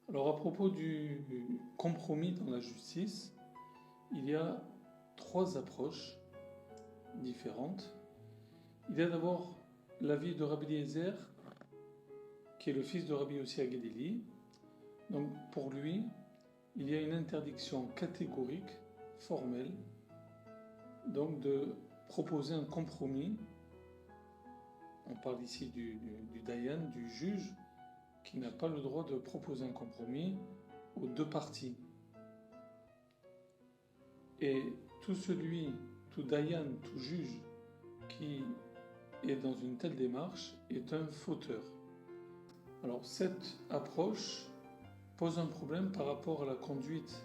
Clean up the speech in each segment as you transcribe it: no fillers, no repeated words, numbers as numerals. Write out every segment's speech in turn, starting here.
Alors à propos du compromis dans la justice, il y a trois approches différentes. Il y a d'abord l'avis de Rabbi Eliezer, qui est le fils de Rabbi Yossi Agedeli. Donc pour lui, il y a une interdiction catégorique, formelle, donc de proposer un compromis. On parle ici du Dayan, du juge, qui n'a pas le droit de proposer un compromis aux deux parties. Et tout Dayan, tout juge qui est dans une telle démarche est un fauteur. Alors cette approche pose un problème par rapport à la conduite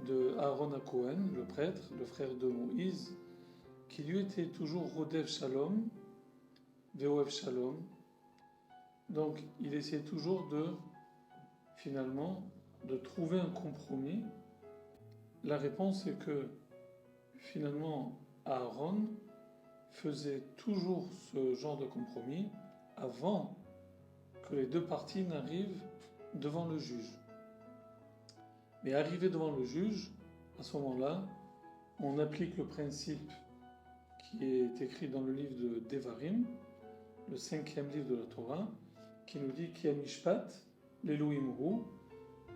de Aaron à Cohen, le prêtre, le frère de Moïse, qui lui était toujours Rodev Shalom, Veoev Shalom. Donc il essayait toujours de trouver un compromis. La réponse est que finalement Aaron faisait toujours ce genre de compromis avant que les deux parties n'arrivent devant le juge. Mais arrivé devant le juge, à ce moment-là, on applique le principe qui est écrit dans le livre de Devarim, le 5e livre de la Torah, qui nous dit qu'il y a Mishpat, l'Elohim Hu,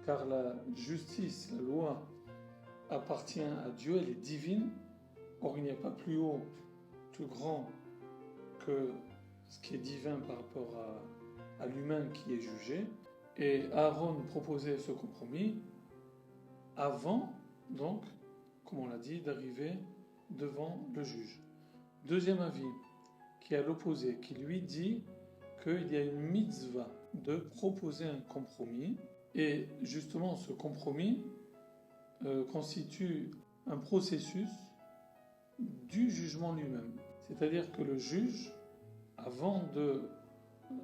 car la justice, la loi, appartient à Dieu, elle est divine. Or, il n'y a pas plus haut, plus grand que ce qui est divin par rapport à l'humain qui est jugé. Et Aaron proposait ce compromis avant, donc, comme on l'a dit, d'arriver devant le juge. Deuxième avis, qui est à l'opposé, qui lui dit qu'il y a une mitzvah de proposer un compromis, et justement ce compromis constitue un processus du jugement lui-même. C'est-à-dire que le juge, avant de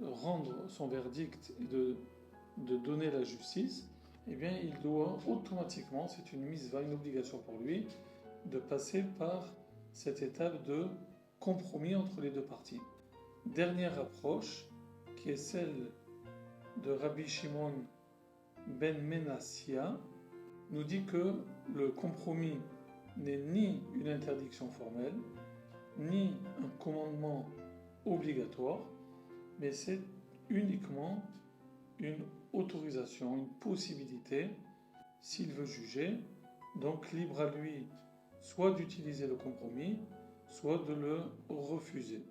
rendre son verdict et de donner la justice, eh bien, il doit automatiquement, c'est une mitzvah, une obligation pour lui, de passer par cette étape de compromis entre les deux parties. Dernière approche, qui est celle de Rabbi Shimon ben Menassia, nous dit que le compromis n'est ni une interdiction formelle, ni un commandement obligatoire, mais c'est uniquement une autorisation, une possibilité, s'il veut juger, donc libre à lui soit d'utiliser le compromis, soit de le refuser.